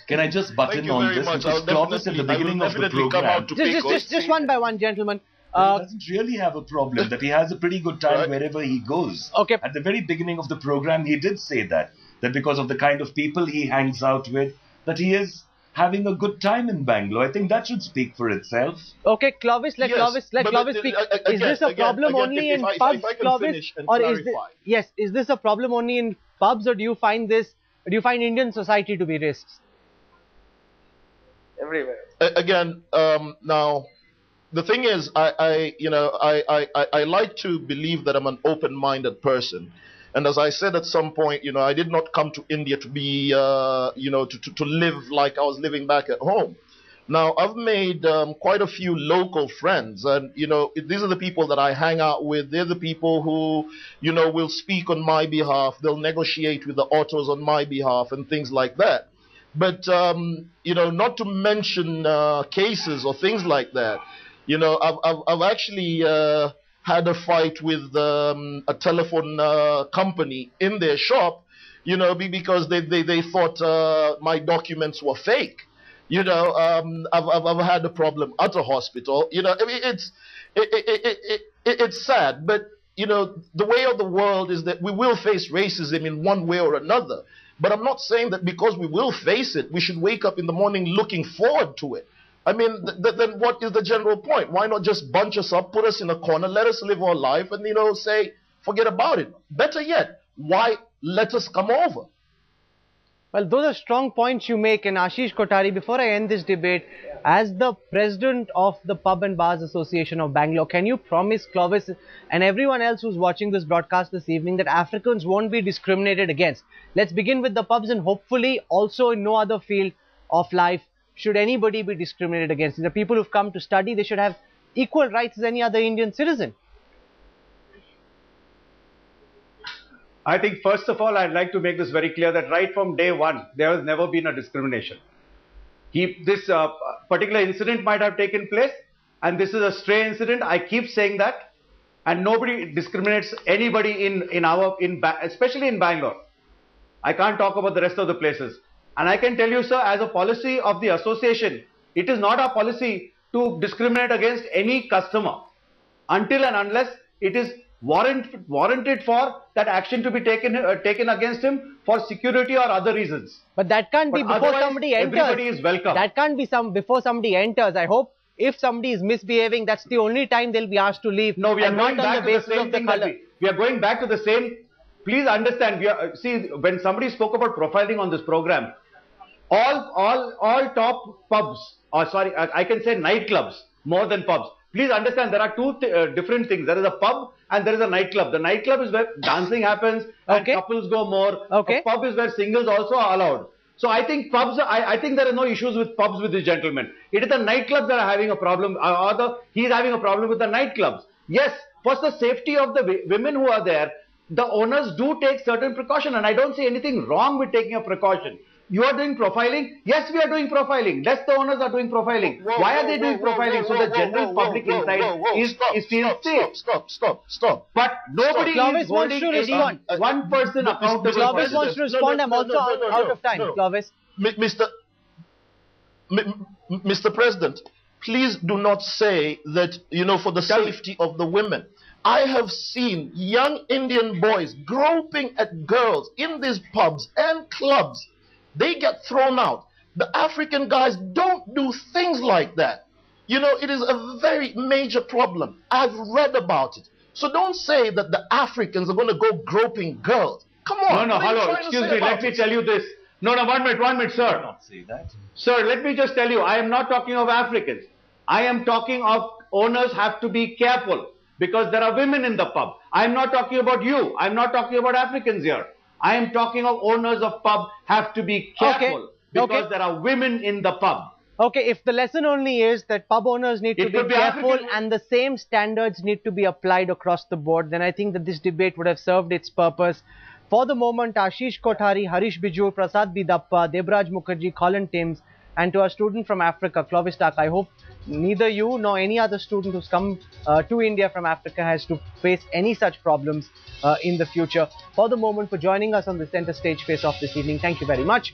can I just butt in on this? Because Clovis at the beginning of the program, just one by one, gentlemen. He doesn't really have a problem, that he has a pretty good time wherever he goes. Okay. At the very beginning of the program, he did say that because of the kind of people he hangs out with, that he is having a good time in Bangalore. I think that should speak for itself. Okay, Clovis, let Clovis speak. Is this a problem only in pubs, Clovis? Or is this a problem only in pubs, or do you find Indian society to be racist? Everywhere. Again, now, the thing is, I like to believe that I'm an open-minded person. And as I said at some point, I did not come to India to be, to live like I was living back at home. Now, I've made quite a few local friends, and, these are the people that I hang out with. They're the people who, will speak on my behalf. They'll negotiate with the autos on my behalf and things like that. But, not to mention cases or things like that. I've actually had a fight with a telephone company in their shop, because they thought my documents were fake. I've had a problem at a hospital. I mean, it's sad, but the way of the world is that we will face racism in one way or another. But I'm not saying that because we will face it, we should wake up in the morning looking forward to it. I mean, then what is the general point? Why not just bunch us up, put us in a corner, let us live our life, and, say, forget about it. Better yet, why let us come over? Well, those are strong points you make. And Ashish Kothari, before I end this debate, as the president of the Pub and Bars Association of Bangalore, can you promise Clovis and everyone else who's watching this broadcast this evening that Africans won't be discriminated against? Let's begin with the pubs, and hopefully also in no other field of life should anybody be discriminated against. The people who've come to study, they should have equal rights as any other Indian citizen. I think first of all, I'd like to make this very clear that right from day one, there has never been a discrimination. This particular incident might have taken place, and this is a stray incident. I keep saying that, and nobody discriminates anybody especially in Bangalore. I can't talk about the rest of the places. And I can tell you, sir, as a policy of the association, it is not our policy to discriminate against any customer until and unless it is warranted for that action to be taken against him for security or other reasons. But that can't be before somebody enters. Everybody is welcome. That can't be before somebody enters. I hope if somebody is misbehaving, that's the only time they'll be asked to leave. No, we are going back to the same thing. We are going back to the same. Please understand. See, when somebody spoke about profiling on this program, all top pubs, or sorry, I can say nightclubs more than pubs. Please understand, there are two different things. There is a pub and there is a nightclub. The nightclub is where dancing happens and couples go more. A pub is where singles also are allowed. So I think pubs, I think there are no issues with pubs with this gentleman. It is the nightclubs that are having a problem, he is having a problem with the nightclubs. Yes, for the safety of the women who are there, the owners do take certain precaution, and I don't see anything wrong with taking a precaution. You are doing profiling? Yes, we are doing profiling. Yes, the owners are doing profiling. Why are they doing profiling? So the general public inside is feels safe. Stop. But nobody is holding one person accountable. Clovis wants to respond. I'm also out of time. Clovis. Mr. President, please do not say that, for the safety of the women. I have seen young Indian boys groping at girls in these pubs and clubs. They get thrown out. The African guys don't do things like that. It is a very major problem. I've read about it. So don't say that the Africans are going to go groping girls. Come on. No, hello, excuse me, let me tell you this. No, 1 minute, sir. Do not say that. Sir, let me just tell you, I am not talking of Africans. I am talking of owners have to be careful because there are women in the pub. I am not talking about you. I am not talking about Africans here. I am talking of owners of pub have to be careful because there are women in the pub. Okay, if the lesson only is that pub owners need to be careful and the same standards need to be applied across the board, then I think that this debate would have served its purpose. For the moment, Ashish Kothari, Harish Bijur, Prasad Bidappa, Debraj Mukherjee, Colin Timms, and to our student from Africa, Clovis Tak, I hope neither you nor any other student who's come to India from Africa has to face any such problems in the future. For the moment, for joining us on the center stage face-off this evening, thank you very much.